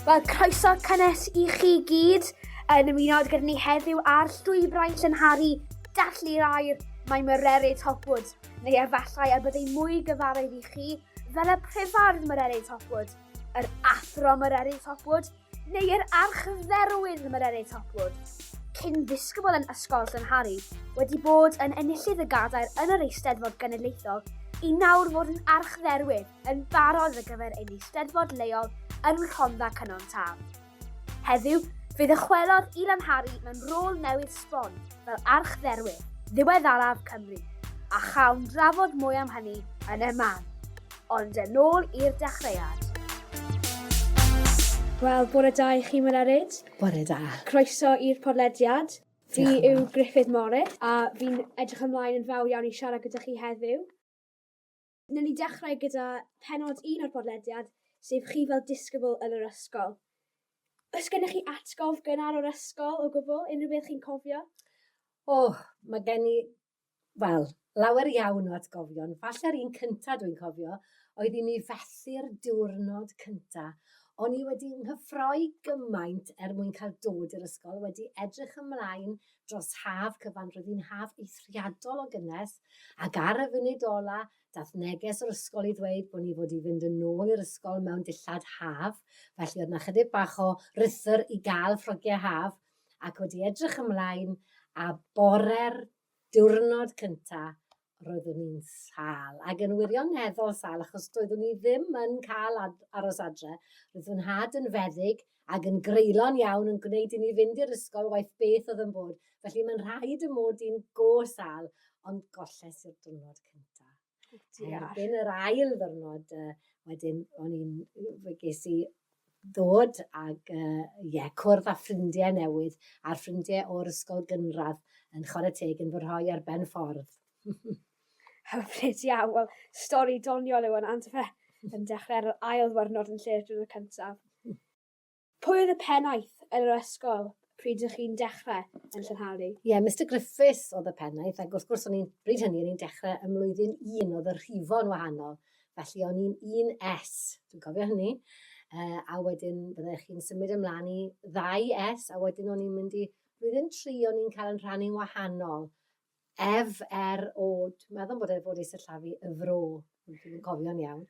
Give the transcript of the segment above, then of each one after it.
Wel, croeso cynnes i chi gyd yn ymuno gyda ni heddiw ar Llwybrau Llanhari, dallu'r air, mae Mererid Hopwood, neu efallai a byddai mwy gyfarwydd i chi fel y Prifardd Mererid Hopwood, yr athro Mererid Hopwood, neu yr Archdderwydd Mererid Hopwood. Cyn ddisgybl yn Ysgol Llanhari wedi bod yn enillydd y gadair yn yr Eisteddfod Genedlaethol i nawr fod yn Archdderwydd yn barod ar gyfer ein Eisteddfod leol yn Rhondda Cynon taf. Heddiw, fydd ychwelodd i Llanhari mewn rôl newydd sbon fel Archdderwydd, ddiweddaraf Cymru, a chawn drafod mwy am hynny yn y man. Ond yn ôl i'r dechreuad. Wel, bore da i chi, Mererid. Bore da. Croeso i'r podlediad. Fi yw Gruff a fi'n edrych ymlaen yn fawr iawn i siarad gyda chi heddiw. Nyn ni dechrau gyda penod 1 o'r podlediad, sef chi fel disgybl yn yr ysgol. Oes gennych chi atgof gynnar o'r ysgol o gwbl? Unrhyw beth chi'n cofio? Mae gen i, lawer iawn o atgofion. Falle'r un cyntaf dwi'n cofio, oedd i mi fethu'r diwrnod cyntaf. O'n i wedi nghyffroi gymaint mwyn cael dod i'r ysgol, wedi edrych ymlaen dros haf cyfan, roedd hi'n haf eithriadol o gynnes, ac ar y funud ola, daeth neges o'r ysgol i ddweud bod ni fod i fynd yn ôl i'r ysgol mewn dillad haf, felly oedd na chydig bach o rythr i gael ffrogiau haf, ac wedi edrych ymlaen a bore'r diwrnod cyntaf, roeddwn ni'n sâl, ac yn wirioneddol sâl, achos doeddwn ni ddim yn cael aros adre. Roeddwn nhad yn feddyg ac yn greulon iawn yn gwneud i ni fynd i'r ysgol waith beth oedd yn bod. Felly mae'n rhaid y mod i'n go sâl, ond golles i'r diwrnod cyntaf. Erbyn yr ail ddwrnod, wedyn ges i ddod ac cwrdd â ffrindiau newydd a'r ffrindiau o'r ysgol gynradd yn chwarae teg yn fy rhoi ar ben ffordd. Hyfryd iawn, wel, stori doniol yw hwnna, yn dechrau ar ail ddwrnod yn lle'r diwrnod cyntaf. Pwy oedd y pennaeth yn yr ysgol pryd ydych chi'n dechrau yn Llanhari? Mr Griffith oedd y pennaeth, ac wrth gwrs bryd hynny o'n i'n dechrau ymlwyddyn 1 oedd y rhifon wahanol, felly o'n i'n 1S, dwi'n cofio hynny, a wedyn byddech chi'n symud ymlaen i 2S, a wedyn o'n i'n mynd i blwyddyn 3 o'n i'n cael yn rhannu'n wahanol. Meddwl bod fod i syllafu y fro, dwi'n cofio'n iawn,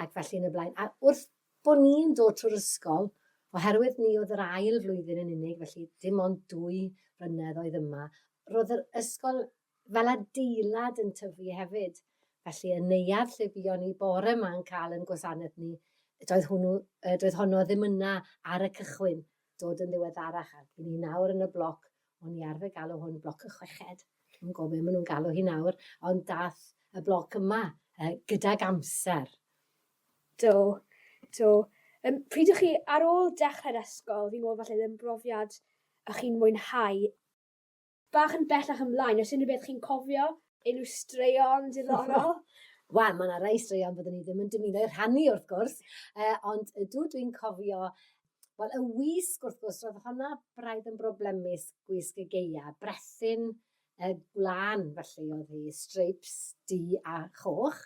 ac felly yn y blaen. A wrth bod ni'n dod trwy'r ysgol, oherwydd ni oedd yr ail flwyddyn yn unig, felly dim ond 2 flynedd yma, roedd yr ysgol fel adeilad yn tyfu hefyd. Felly y neuadd lle buon ni bore yma'n cael yn gwasanaeth ni, doedd honno ddim yna ar y cychwyn, dod yn ddiweddarach. Ac ni nawr yn y bloc, o'n i arfer galw hwn bloc y chweched. Dwi'n gofio maen nhw'n galw hi nawr, ond dath y bloc yma gydag amser. Do. Pryd ydych chi ar ôl dechrau'r ysgol, fi'n gwybod falle ddim brofiad ych chi'n mwynhau. Bach yn bellach ymlaen, oes unrhyw beth chi'n cofio? Unrhyw straeon diddorol? Wel, mae yna rai straeon byddwn ni ddim yn dymuno i'r rhannu wrth gwrs, ond dwi'n cofio, y wisg wrth gwrs, roedd honna braidd yn broblemus gwisg y geia, brethyn gwlan felly oedd hi, streips du a choch.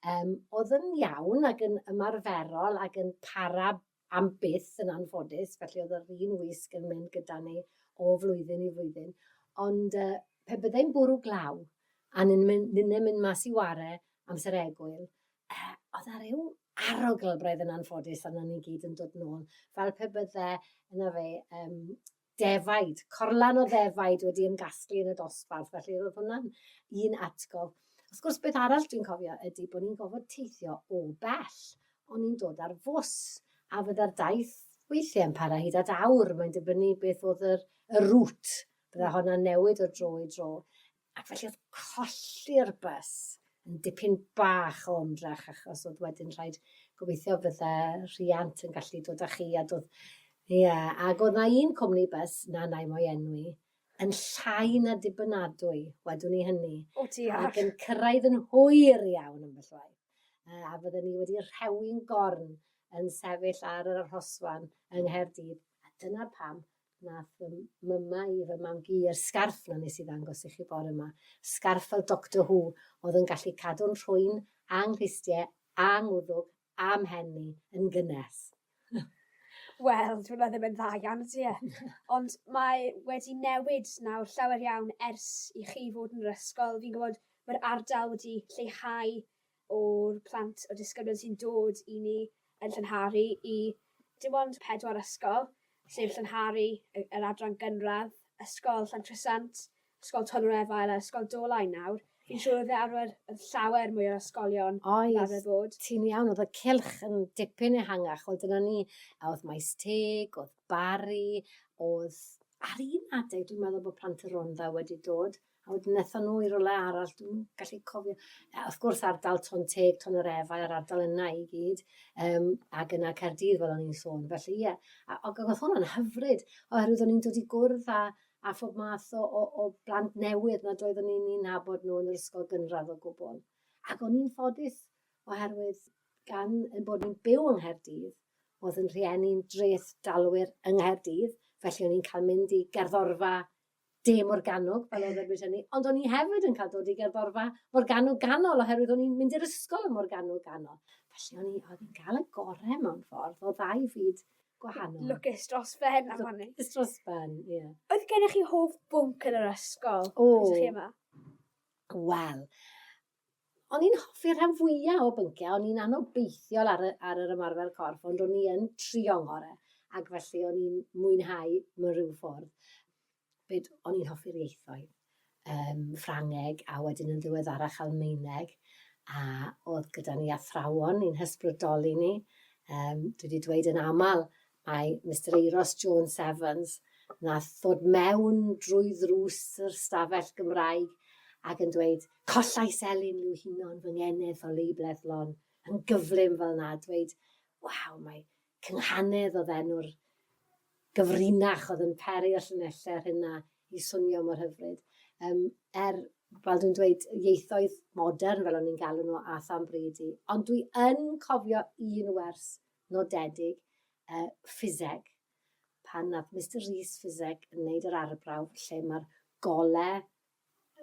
Oedd yn iawn ac yn ymarferol ac yn para am byth yn anffodus, felly oedd yr un wisg yn mynd gyda ni o flwyddyn i flwyddyn. Ond pe byddai'n bwrw glaw a ni'n mynd mas i ware amser egwyl, oedd na ryw arogl braidd yn anffodus a ni gyd yn dod nôl. Fel pe byddai defaid, corlan o ddefaid wedi ymgasglu yn y dosbarth, felly roedd hwnna'n un atgof. Wrth gwrs, beth arall dwi'n cofio ydy bod ni'n gofod teithio o bell. O'n i'n dod ar fws, a fydda'r daith weithiau yn para hyd at awr, mae'n dibynnu beth oedd y rŵt, bydda honna newid o dro i dro. Ac felly oedd colli'r bus yn dipyn bach o ymdrech, achos oedd wedyn rhaid gobeithio bydda rhiant yn gallu dod â chi a dod. Ac oedd na un cwmni bus, na'i mwy enwi, yn llai na dibynadwy, wedwn ni hynny. Ac yn cyrraedd yn hwyr iawn am bellwaith. A fydden ni wedi rhewi'n gorn yn sefyll ar yr arhosfan yng Nghaerdydd. A dyna pam nath myma i fy mam gyr sgarff na nes I ddangos I chi bore yma. Sgarff fel Doctor Who, oedd yn gallu cadw'n rhwy'n a nghlustiau, a ngwddwg, a mhenni yn gynnes. Wel, dwi'n ddim yn dda iawn ti e. Ond mae wedi newid nawr llawer iawn ers i chi fod yn yr ysgol. Fi'n gwybod mae'r ardal wedi lleihau o'r plant o disgyblion sy'n dod i ni yn Llanhari i dim ond 4 ysgol, sef Llanhari, yr adran gynradd, ysgol Llantrisant, ysgol Tonrefael a ysgol Dolain nawr. Fi'n siŵr oedd arfer llawer mwy o ysgolion ar y bod. Ti'n iawn, oedd y cylch yn dipyn ehangach. Oedd dyna ni, a oedd Maes Teg, oedd Bari, oedd ar un adeg, dwi'n meddwl bod plant y Rhondda wedi dod. A wedyn nethon nhw i rwle arall, dwi'n gallu cofio. Wrth gwrs ardal Ton Teg, Ton yr Efau, a'r ardal yna i gyd. Ac yna Caerdydd fel o'n i'n sôn. Felly ie, ac oedd hwnna'n hyfryd. Oherwydd o'n i'n dod i gwrdd a phob math o blant newydd nad oeddwn ni'n nabod nhw yn yr ysgol gynradd o gwbl. Ac o'n i'n ffodus oherwydd gan yn bod ni'n byw yng Nghaerdydd, oedd yn rhieni'n dreth dalwyr yng Nghaerdydd, felly o'n i'n cael mynd i gerddorfa de Morgannwg, fel oedd erbyn hynny, ond o'n i hefyd yn cael dod i gerddorfa Morgannwg ganol, oherwydd o'n i'n mynd i'r ysgol yn Morgannwg ganol. Felly oedd i'n cael y gorau mewn ffordd o ddau fyd gwahanol. Lwcus dros ben am hynny. Lwcus dros ben, ie. Oedd gennych chi hoff bwnc yn yr ysgol? O, chi yma? Wel, o'n i'n hoffi'r rhan fwyaf o bynciau, o'n i'n anobeithiol ar yr ymarfer corff, ond o'n i yn trio'n ngorau, ac felly o'n i'n mwynhau mewn rhyw ffordd. Byd, o'n i'n hoffi'r ieithoedd, Ffrangeg, a wedyn yn ddiweddarach Almaeneg, a oedd gyda ni athrawon, ni'n hysbrydoli ni. Dwi wedi dweud yn aml, mae Mr Euros Jones Evans nath ddod mewn drwy ddrws yr stafell Gymraeg ac yn dweud, collais Elin Lw Hinon fy ngenedd o leibleddlon, yn gyflym fel na, dweud, waw, mae cynghanedd oedd enw'r gyfrinach oedd yn peri y llynellau hynna i swnio mor hyfryd. Fel dwi'n dweud, ieithoedd modern fel o'n i'n galw nhw a tham bryd i, ond dwi yn cofio un wers nodedig, ffiseg, pan nath Mr Rhys ffiseg yn neud yr arbrawf lle mae'r golau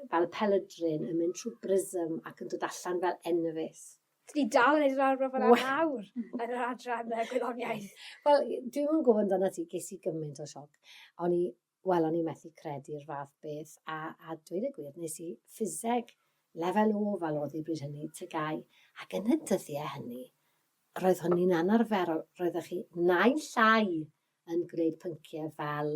fel pelydrin yn mynd trwy brism ac yn dod allan fel enfys. Ti dal yn neud yr arbrawf fel nawr yn yr adran gwyddoniaeth. Wel, dwi'n yn gwybod amdano ti, ges i gymaint o sioc. O'n i methu credu'r fath beth, a dweud y gwir, nes i ffiseg lefel o fel oedd i bryd hynny tygau, ac yn y dyddiau hynny, roedd hynny'n anarferol, roeddech chi nain llai yn gwneud pynciau fel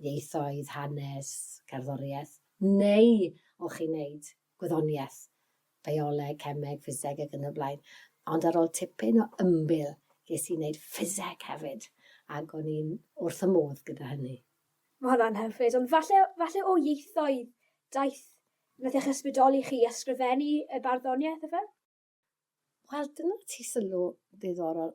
ieithoedd, hanes, cerddoriaeth, neu o chi'n neud gwyddoniaeth, bioleg, cemeg, ffiseg ac yn y blaen. Ond ar ôl tipyn o ymbil, ges i wneud ffiseg hefyd, ac o'n i'n wrth y modd gyda hynny. Mae hwnna'n hyfryd, ond falle o ieithoedd daeth nath eich ysbrydoli chi ysgrifennu y barddoniaeth efe? Wel, dyna ti sylw ddiddorol.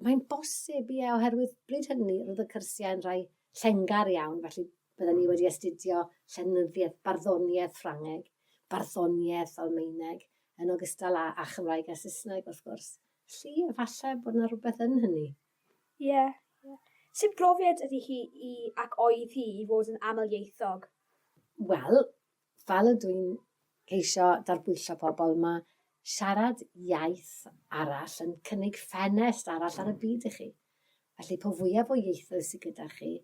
Mae'n bosib oherwydd bryd hynny roedd y cyrsiau'n rhai llengar iawn, felly byddwn ni wedi astudio llenyddiaeth, barddoniaeth Ffrangeg, barddoniaeth Almaeneg, yn ogystal â Chymraeg a Saesneg wrth gwrs. Felly, efallai bod yna rhywbeth yn hynny. Ie. Sut brofiad ydy hi ac oedd hi i fod yn amlieithog? Wel, fel ydw i'n ceisio darbwyllo pobl, mae siarad iaith arall yn cynnig ffenest arall ar y byd i chi. Felly, po fwyaf o ieithoedd sydd gyda chi,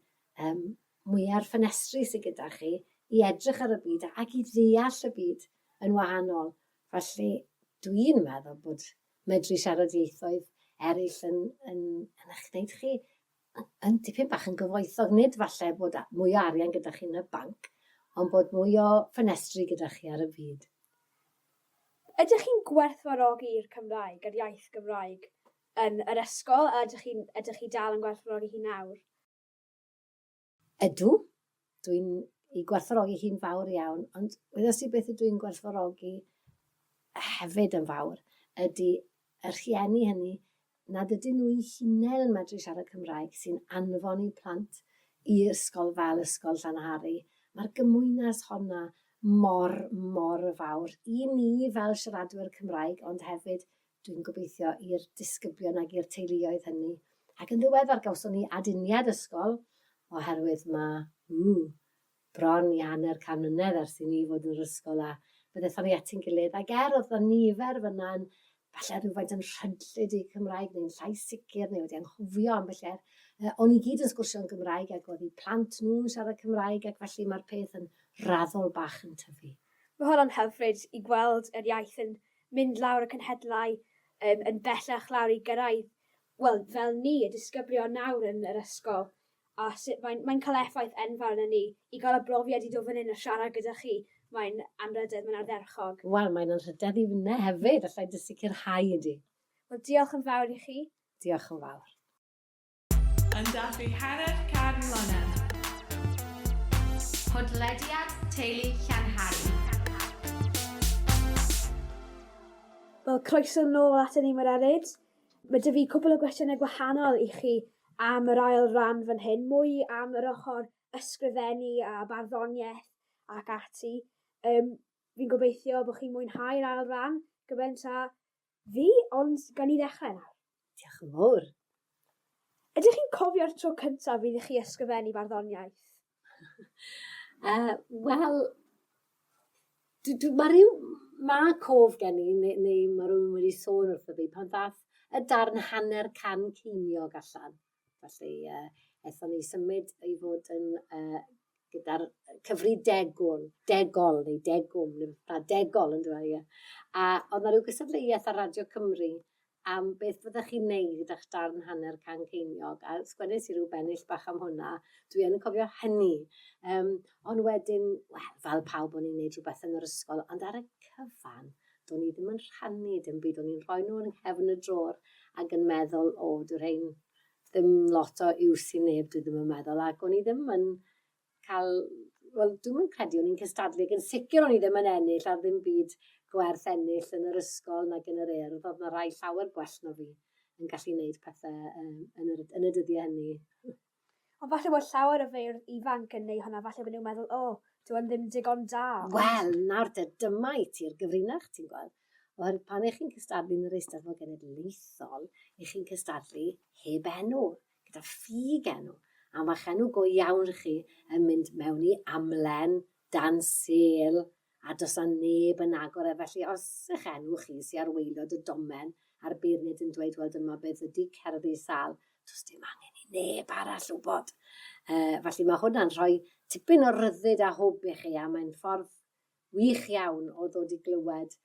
mwyaf ffenestri sydd gyda chi, i edrych ar y byd ac i ddeall y byd yn wahanol. Felly, dwi'n meddwl bod medru siarad ieithoedd eraill yn eich wneud chi yn dipyn bach yn gyfoethog. Nid falle bod mwy o arian gyda chi yn y banc, ond bod mwy o ffenestri gyda chi ar y byd. Ydych chi'n gwerthfawrogi'r Cymraeg, yr iaith Gymraeg yn yr ysgol, a ydych chi dal yn gwerthfawrogi hi nawr? Ydw, dwi'n ei gwerthfawrogi hi'n fawr iawn, ond wedys i beth ydw i'n gwerthfawrogi hefyd yn fawr, ydy y rhieni hynny nad ydyn nhw eu hunain yn medru siarad Cymraeg sy'n anfon i plant i ysgol fel Ysgol Llanhari. Mae'r gymwynas honna mor fawr i ni fel siaradwyr Cymraeg, ond hefyd dwi'n gobeithio i'r disgyblion ac i'r teuluoedd hynny. Ac yn ddiweddar gawson ni aduniad ysgol, oherwydd mae bron i hanner can mlynedd ers i ni fod yn yr ysgol a byddethon ni ati'n gilydd. Ac oedd y nifer fyna'n falle rhywfaint yn rhydlyd i Cymraeg neu'n llais sicr neu wedi anghofio am felly. O'n i gyd yn sgwrsio'n Gymraeg ac oedd eu plant nhw'n siarad Cymraeg ac felly mae'r peth yn raddol bach yn tyfu. Mae hwnna'n hyfryd i gweld yr iaith yn mynd lawr y cynhedlau yn bellach lawr i gyrraedd, wel, fel ni, y disgyblion nawr yn yr ysgol. A mae'n cael effaith enfawr yn ni. I gael y brofiad i dod fan hyn a siarad gyda chi, mae'n anrhydedd, mae'n ardderchog. Wel, mae'n anrhydedd i fyna hefyd, allai dy sicrhau ydi. Wel, diolch yn fawr i chi. Diolch yn fawr. Yn daflu hanner can mlynedd. Podlediad teulu Llanhari. Wel, croeso nôl at ni Mererid. Mae dy fi cwbl o gwestiynau gwahanol i chi am yr ail ran fan hyn, mwy am yr ochr ysgrifennu a barddoniaeth ac ati. Fi'n gobeithio bod chi'n mwynhau'r ail ran, gyfaint a fi, ond gan i ddechrau nawr. Diolch yn fawr. Ydych chi'n cofio'r tro cyntaf fydd chi ysgrifennu barddoniaeth? Wel, mae cof gen i, neu mae rhywun wedi sôn wrtho fi, pan ddath y darn hanner can ceiniog allan. Felly, eithon ni symud i fod yn gyda'r cyfri degol neu degwm, degol yn dweud. A oedd yna rhyw gystadleuaeth ar Radio Cymru am beth fyddech chi'n neud gyda'ch darn hanner can ceiniog. A sgwennes i ryw bennill bach am hwnna. Dwi yn cofio hynny. Ond wedyn, wel, fel pawb o'n i'n neud rhywbeth yn yr ysgol, ond ar y cyfan, do'n i ddim yn rhannu dim byd. Do'n i'n rhoi nhw yn nghefn y drôr ac yn meddwl, dwi'n rhain ddim lot o iws i neb, dwi ddim yn meddwl. Ac o'n i ddim yn cael, wel, dwi'n yn credu o'n i'n cystadlu, ac yn sicr o'n i ddim yn ennill ar ddim byd gwerth ennill yn yr ysgol nag yn yr urdd. Oedd yna rai llawer gwell na fi yn gallu gwneud pethau yn y dyddiau hynny. Ond falle bod llawer o feirdd ifanc yn neud hwnna, falle bod nhw'n meddwl, dwi'n ddim digon da. Wel, nawr dyma i ti'r gyfrinach, ti'n gweld. Wel, pan eich chi'n cystadlu yn yr Eisteddfod Genedlaethol, eich chi'n cystadlu heb enw, gyda ffug enw. A mae enw go iawn chi yn mynd mewn i amlen, dan sel, a does na neb yn agor e. Felly, os eich enw chi sy'n arweilod y domen a'r beirnid yn dweud, wel, dyma beth ydi cerddi sal, does dim angen i neb arall wybod. Felly, mae hwnna'n rhoi tipyn o ryddid a hwb i chi, a mae'n ffordd wych iawn o ddod i glywed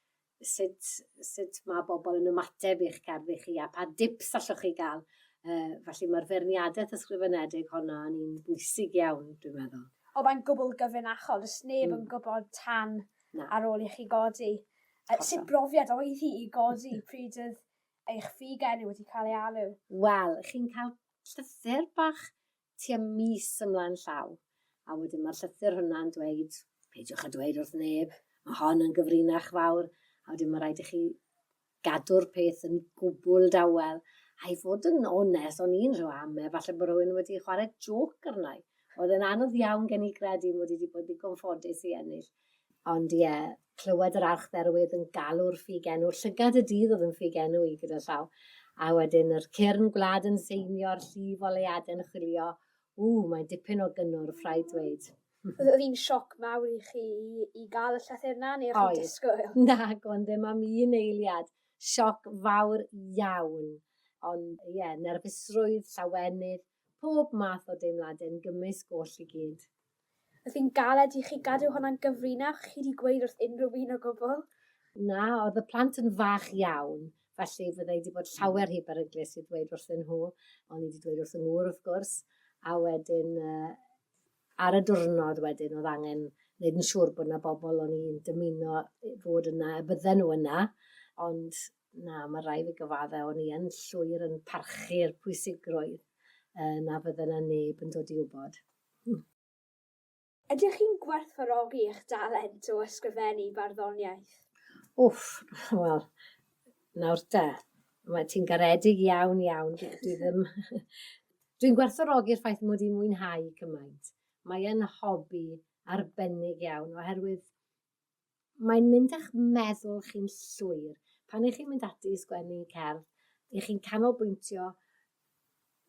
sut mae bobl yn ymateb i'ch cerddi chi, a pa dips allwch chi gael. Felly, mae'r ferniadaeth ysgrifenedig hwnna yn un bwysig iawn, dwi'n meddwl. O, mae'n gwbl gyfrinachol, does neb yn gwybod tan ar ôl i chi godi. Sut brofiad oedd hi i godi pryd oedd eich ffug enw wedi cael ei alw? Wel, chi'n cael llythyr bach tua mis ymlaen llaw. A wedyn mae'r llythyr hwnna'n dweud, peidiwch a dweud wrth neb, mae hon yn gyfrinach fawr. A wedyn mae rhaid i chi gadw'r peth yn gwbl dawel. A i fod yn onest, o'n i'n rhyw ame, falle bod rhywun wedi chwarae joc arna i. Oedd yn anodd iawn gen i credu mod i wedi bod i gonffodus i ennill. Ond ie, clywed yr Archdderwydd yn galw'r ffug enw, llygad y dydd oedd yn ffug enw i gyda llaw. A wedyn yr cyrn gwlad yn seinio'r llif oleuadau'n chwilio. Mae'n dipyn o gynnwr, rhaid dweud. Oedd hi'n sioc mawr i chi i gael y llythyr na, neu o'ch chi'n disgwyl? Nag, ond ddim am un eiliad. Sioc fawr iawn. Ond ie, nerfusrwydd, llawenydd, pob math o deimladau'n gymys goll i gyd. Oedd hi'n galed i chi gadw hwnna'n gyfrinach? Chi wedi gweud wrth unrhyw un o gwbl? Na, oedd y plant yn fach iawn. Felly fydde wedi bod llawer hi beryglus i ddweud wrthyn nhw. O'n i wedi dweud wrth nhw wrth gwrs. A wedyn, ar y diwrnod wedyn, oedd angen wneud yn siŵr bod yna bobl o'n i'n dymuno fod yna, bydden nhw yna. Ond na, mae rai fi gyfaddau o'n i yn llwyr yn parchu'r pwysigrwydd na fydden yna neb yn dod i wybod. Ydych chi'n gwerthfawrogi eich dalent o ysgrifennu barddoniaeth? Wel, nawr te, ti'n garedig iawn. Dwi'n gwerthfawrogi'r ffaith mod i'n mwynhau cymaint. Mae'n hobi arbennig iawn, oherwydd mae'n mynd â'ch meddwl chi'n llwyr. Pan ych chi'n mynd ati i sgwennu cerdd, ych chi'n canolbwyntio,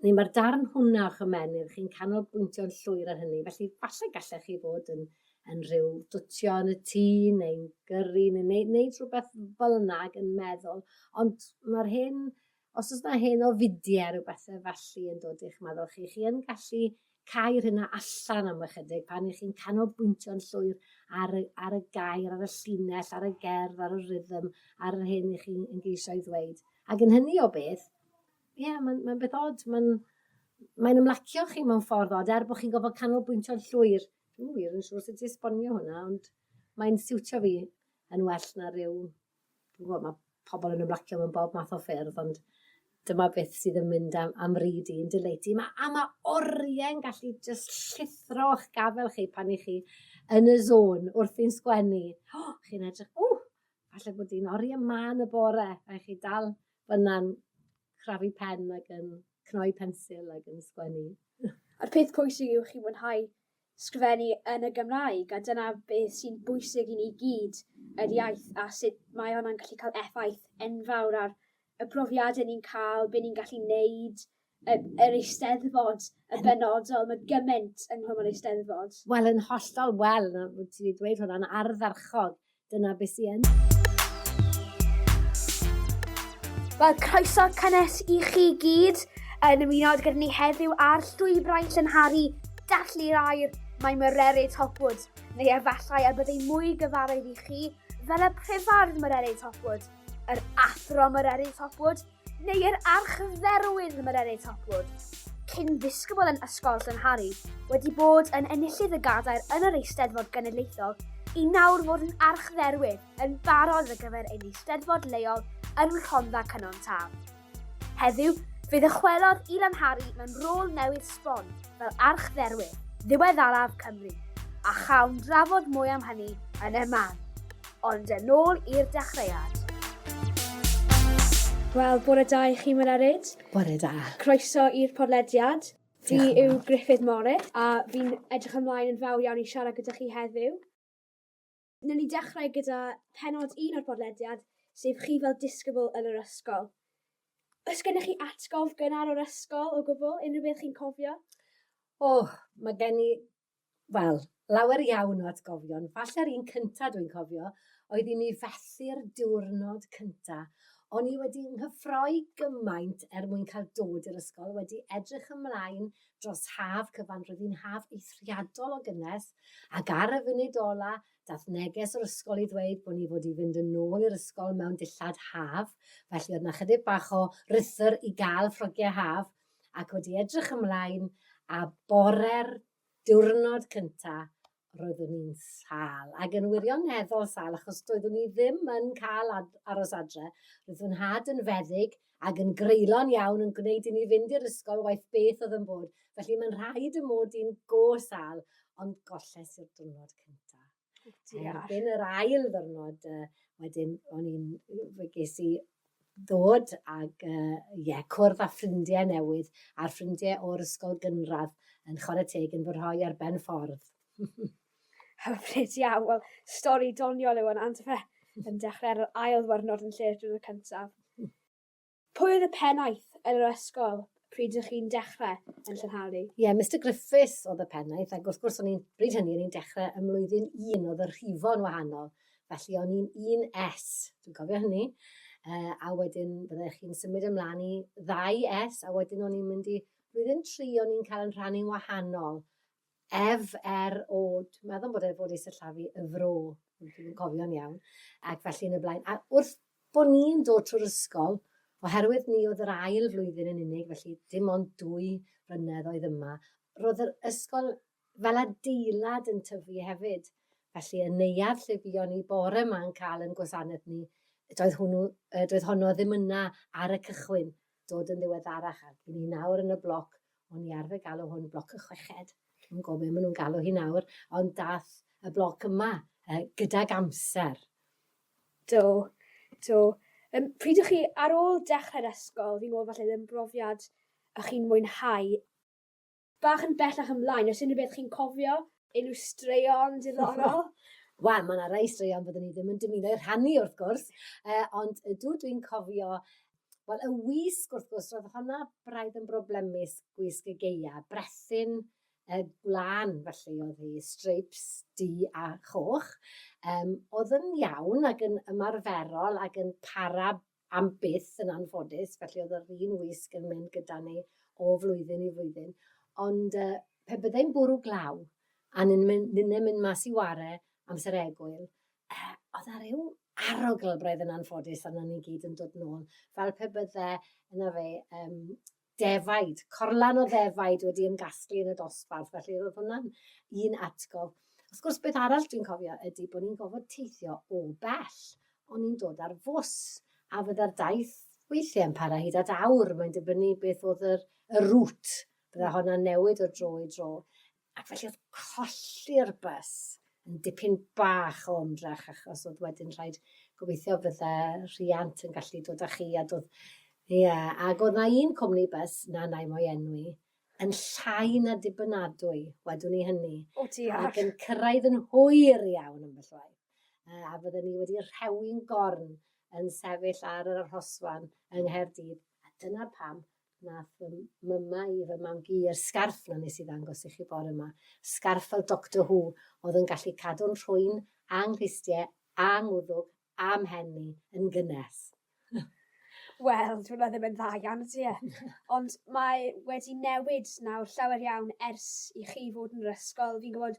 neu mae'r darn hwnna o'ch ymenydd, chi'n canolbwyntio'n llwyr ar hynny. Felly, falle gallech chi fod yn yn rhyw dwtio yn y tŷ, neu'n gyrru, neu'n neud rhywbeth fel yna ac yn meddwl. Ond mae'r hyn, os oes yna hyn o fideo rhywbeth felly yn dod i'ch meddwl chi, chi yn gallu cael hynna allan am ychydig pan ych chi'n canolbwyntio'n llwyr ar y gair, ar y llinell, ar y gerdd, ar y rhythm, ar yr hyn ych chi'n geisio i ddweud. Ac yn hynny o beth, mae'n beth od, mae'n ymlacio chi mewn ffordd od, bod chi'n gofod canolbwyntio'n llwyr. Dwi'n wir yn siŵr sut i esbonio hwnna, ond mae'n siwtio fi yn well na rhyw, dwi'n gwybod, mae pobl yn ymlacio mewn bob math o ffyrdd, ond dyma beth sydd yn mynd am ryd i'n dyleiti. A mae oriau'n gallu just llithro o'ch gafel chi pan i chi yn y zôn wrth i'n sgwennu. Chi'n edrych, falle bod i'n oriau man y bore, a chi dal fyna'n crafu pen ac yn cnoi pensil ac yn sgwennu. A'r peth pwysig yw chi mwynhau sgrifennu yn y Gymraeg, a dyna beth sy'n bwysig i ni gyd yr iaith, a sut mae hwnna'n gallu cael effaith enfawr ar y profiadau ni'n cael, be ni'n gallu neud, yr Eisteddfod, y benodol, mae gymaint ynghlwm yr Eisteddfod. Wel, yn hollol wel, ti wedi dweud hwnna'n ardderchog, dyna beth sy'n. Wel, croeso cynnes i chi gyd yn ymuno gyda ni heddiw ar Llwybrau Llanhari, dallu'r air, mae Mererid Hopwood, neu efallai a byddai mwy gyfarwydd i chi fel y Prifardd Mererid Hopwood, yr athro Mererid Hopwood, neu yr Archdderwydd Mererid Hopwood. Cyn ddisgybl yn Ysgol Llanhari wedi bod yn enillydd y gadair yn yr Eisteddfod Genedlaethol i nawr fod yn archdderwydd yn barod ar gyfer ein Eisteddfod leol yn Rhondda Cynon taf. Heddiw, fydd y chwelodd i Llanhari mewn rôl newydd sbon fel archdderwydd ddiweddaraf Cymru, a chawn drafod mwy am hynny yn y man. Ond yn ôl i'r dechreuad. Wel, bore da i chi Mererid. Bore da. Croeso i'r podlediad. Fi Diolch. yw Gruff a fi'n edrych ymlaen yn fawr iawn i siarad gyda chi heddiw. Nyn ni dechrau gyda penod 1 o'r podlediad, sef chi fel disgybl yn yr ysgol. Oes gennych chi atgof gynnar o'r ysgol o gwbl? Unrhyw beth chi'n cofio? Mae gen i, lawer iawn o atgofion. Falle'r un cyntaf dwi'n cofio, oedd i mi fethu'r diwrnod cyntaf. O'n i wedi nghyffroi gymaint mwyn cael dod i'r ysgol, wedi edrych ymlaen dros haf cyfan, roedd hi'n haf eithriadol o gynnes, ac ar y funud ola, dath neges o'r ysgol i ddweud bod ni fod i fynd yn ôl i'r ysgol mewn dillad haf, felly oedd na chydig bach o rythr i gael ffrogiau haf, ac wedi edrych ymlaen a bore'r diwrnod cyntaf, roeddwn ni'n sal, ac yn wirioneddol sal, achos doeddwn ni ddim yn cael aros adre. Roeddwn had yn feddyg ac yn greulon iawn yn gwneud i ni fynd i'r ysgol waith beth oedd yn bod. Felly mae'n rhaid y mod i'n go sal, ond golles i'r diwrnod cyntaf. Erbyn yr ail ddwrnod, wedyn, ges i ddod ag cwrdd â ffrindiau newydd, a'r ffrindiau o'r ysgol gynradd yn chwarae teg yn fyrhoi ar ben ffordd. Hyfryd iawn, wel, stori doniol yw hwnna, yn dechrau'r ail ddwrnod yn lle'r diwrnod cyntaf. Pwy oedd y pennaeth yn yr ysgol pryd ydych chi'n dechrau yn Llanhari? Mr Gruff oedd y pennaeth, ac wrth gwrs bryd hynny o'n i'n dechrau ym mlwyddyn 1 oedd y rhifon wahanol. Felly o'n i'n 1S, dwi'n cofio hynny, a wedyn byddech chi'n symud ymlaen i 2S, a wedyn o'n i'n mynd i blwyddyn 3 o'n i'n cael yn rhannu'n wahanol. Dwi'n meddwl bod i sillafu y fro, dwi'n cofio'n iawn, ac felly yn y blaen. A wrth bod ni'n dod trwy'r ysgol, oherwydd ni oedd yr ail flwyddyn yn unig, felly dim ond 2 flynedd oedd yma, roedd yr ysgol fel adeilad yn tyfu hefyd. Felly y neuadd lle buon ni bore yma'n cael yn gwasanaeth ni, doedd honno ddim yna ar y cychwyn, dod yn ddiweddarach. Ac ni nawr yn y bloc, o'n i arfer galw hwn bloc y chweched. Dwi'n gofio maen nhw'n galw hi nawr, ond dath y bloc yma gydag amser. Do. Pryd ydych chi ar ôl dechrau'r ysgol, fi'n gwybod falle ddim brofiad ych chi'n mwynhau. Bach yn bellach ymlaen, os unrhyw beth chi'n cofio, unrhyw straeon diddorol? Wel, mae yna rai straeon byddwn ni ddim yn dymuno i rhannu wrth gwrs, ond dwi'n cofio, y wisg wrth gwrs, roedd honna braidd yn broblemus gwisg y geia, brethyn gwlan, felly oedd hi streips du a choch. Oedd yn iawn ac yn ymarferol ac yn para am byth yn anffodus, felly oedd yr un wisg yn mynd gyda ni o flwyddyn i flwyddyn. Ond pe byddai'n bwrw glaw a ni'n mynd mas i ware amser egwyl, oedd ar ryw arogl braidd yn anffodus arno ni gyd yn dod nôl. Fel pe bydde yna fe defaid, corlan o ddefaid wedi ymgasglu yn y dosbarth, felly roedd hwnna'n un atgof. Wrth gwrs, beth arall dwi'n cofio ydy bod ni'n gofod teithio o bell. O'n i'n dod ar fws, a fydda'r daith weithiau yn para hyd at awr. Mae'n dibynnu beth oedd y rŵt. Bydda hwnna newid o dro i dro. Ac felly oedd colli'r bus yn dipyn bach o ymdrech, achos oedd wedyn rhaid gobeithio fydde rhiant yn gallu dod â chi. Ac oedd na un cwmni bus, na nai mwy enwi, yn llai na dibynadwy, wedwn ni hynny. O diolch. Ac yn cyrraedd yn hwyr iawn yn bellwai. A fydden ni wedi rhewin gorn yn sefyll ar yr arhosfan yng Nghaerdydd. A dyna pam nath myma i fy mam i'r sgarff na nes i ddangos i chi bore yma. Sgarff fel Doctor Who, oedd yn gallu cadw'n rhwy'n anghlistau, angwddwg, am henni yn gynnes. Wel, dwi'n meddwl ddim yn dda iawn ti e. Ond mae wedi newid nawr llawer iawn ers i chi fod yn yr ysgol. Fi'n gwybod